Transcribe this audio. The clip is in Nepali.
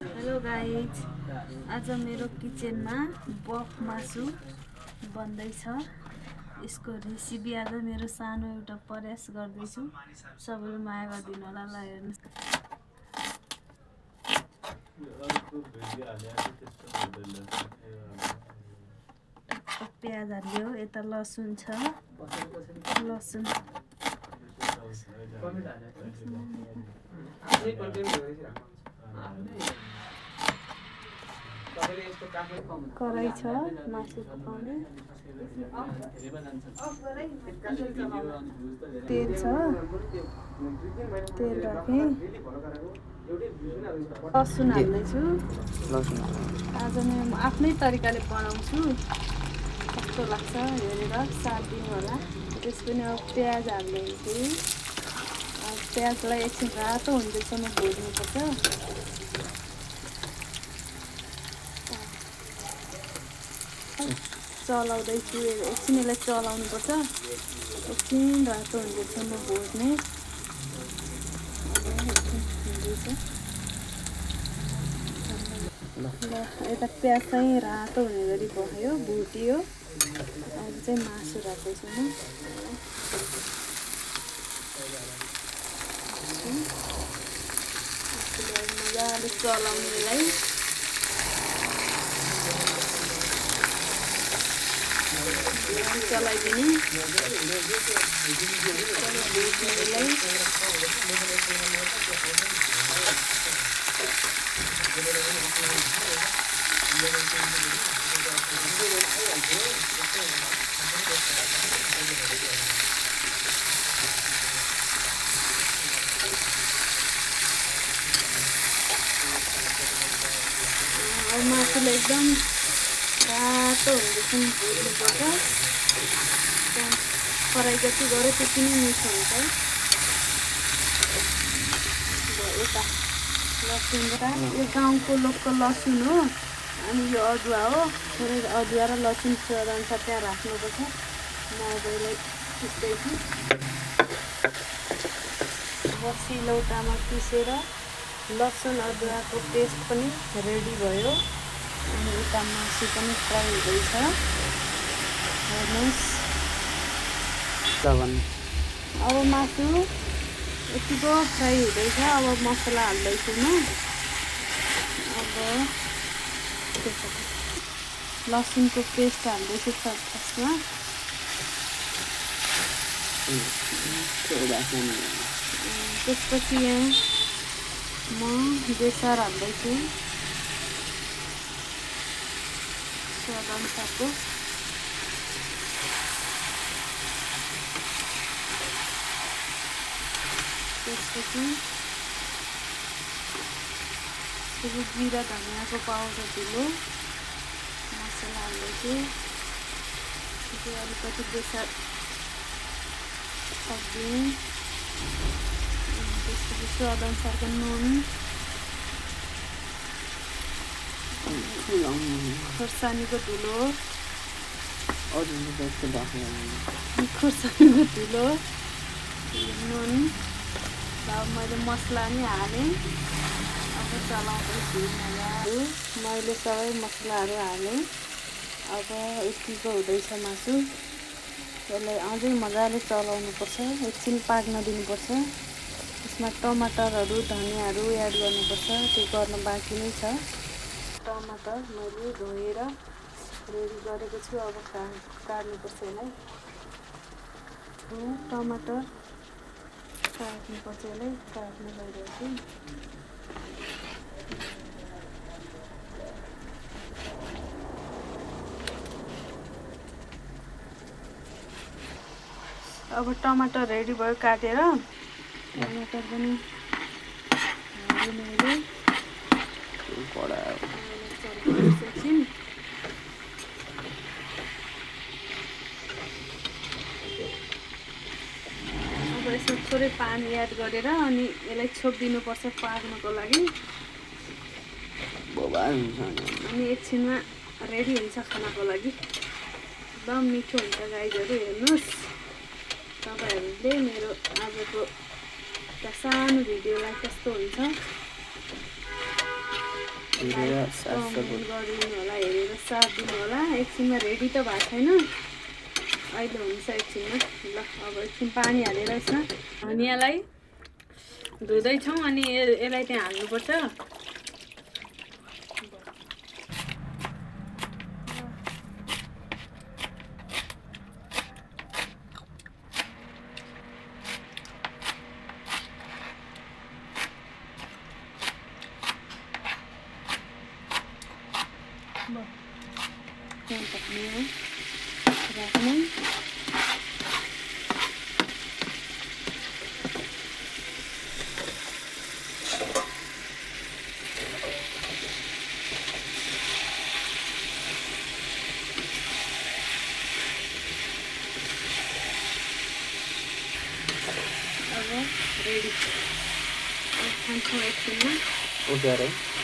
हेलो गाइज, आज मेरो किचनमा बफ मासु बन्दैछ। यसको रेसिपी आज मेरो सानो एउटा प्रयास गर्दैछु। सबैले माया गरिदिनु होला। ल हेर्नु, प्याज हाल्यो, यता लसुन छ, लसुन कराई छ मासु पकाउने, तेल छ, तेल राखेँ, लसुन हाल्दैछु। आज म आफ्नै तरिकाले बनाउँछु, कस्तो लाग्छ हेरेर साथ दिनु होला। त्यसपछि अब प्याज हाल्दैछु। प्याजलाई एकछिन रातो हुन्जेलसम्म भुट्नुपर्छ। चलाउँदैछु, एकछिन यसलाई चलाउनुपर्छ। एकछिन रातो हुन्जेलसम्म भुट्ने। ल यता प्याज चाहिँ रातो हुने गरी भयो, भुट्यो। अब चाहिँ मासु राख्दैछु म। मजाले चलाउने यसलाई। चलाइदिने अब मासुलाई एकदम रातो हुँदैछन् भुट्नुपर्छ। फ्राई जति गऱ्यो त्यति नै मिठो हुन्छ। यता लसुन, यो गाउँको लोकल लसुन हो, अनि यो अदुवा हो। थोरै अदुवा र लसुन स्वादअनुसार त्यहाँ राख्नुपर्छ। म अब यसलाई पिस्दैछु। सिलौटामा पिसेर लसुन अदुवाको पेस्ट पनि रेडी भयो। अनि यता मासु पनि फ्राई हुँदैछ। हेर्नुहोस्, अब मासु यतिको फ्राई हुँदैछ। अब मसला हाल्दैछु म। अब लसुनको पेस्ट हाल्दैछु फर्स्टमा। त्यसपछि यहाँ म बेसार हाल्दैछु स्वादअनुसारको। त्यसपछि जिरा धनियाँको पाउडर धुलो मसला हाल्दैछु। अलिकति बेसार सक्दिने। त्यसपछि स्वादअनुसारको नुन, खोर्सानीको धुलो, खोर्सानीको धुलो, नुन। अब मैले मसला नि हालेँ। अब चलाउँदैछु मजाले। मैले सबै मसलाहरू हालेँ। अब यतिको हुँदैछ मासु। यसलाई अझै मजाले चलाउनुपर्छ, एकछिन पाक्न दिनुपर्छ। यसमा टमाटरहरू धनियाँहरू एड गर्नुपर्छ, त्यो गर्न बाँकी नै छ। टमाटर मैले धोएर रेडी गरेको छु। अब काट्नुपर्छ यसलाई। टमाटर काट्नुपर्छ, यसलाई काट्न गइरहेको छु। अब टमाटर रेडी भयो काटेर। टमाटर पनि मैले एकछिन अब यसमा थोरै पानी एड गरेर अनि यसलाई छोपिदिनुपर्छ पाक्नको लागि। अनि एकछिनमा रेडी हुन्छ खानाको लागि। एकदम मिठो हुन्छ गाइजहरू। हेर्नुहोस्, तपाईँहरूले मेरो आजको सानो भिडियोलाई कस्तो हुन्छ। हेरेर साथ कमेन्ट गरिदिनु होला, हेरेर साथ दिनु होला। एकछिनमा रेडी त भएको छैन, अहिले हुन्छ एकछिनमा। ल अब एकछिन पानी हालेर यसमा धनियाँलाई धुँदैछौँ अनि यसलाई त्यहाँ हाल्नुपर्छ। त्यहाँ पक्ने हो राख्ने। अब रेडी खान्छौँ एकछिनमा। उतार है।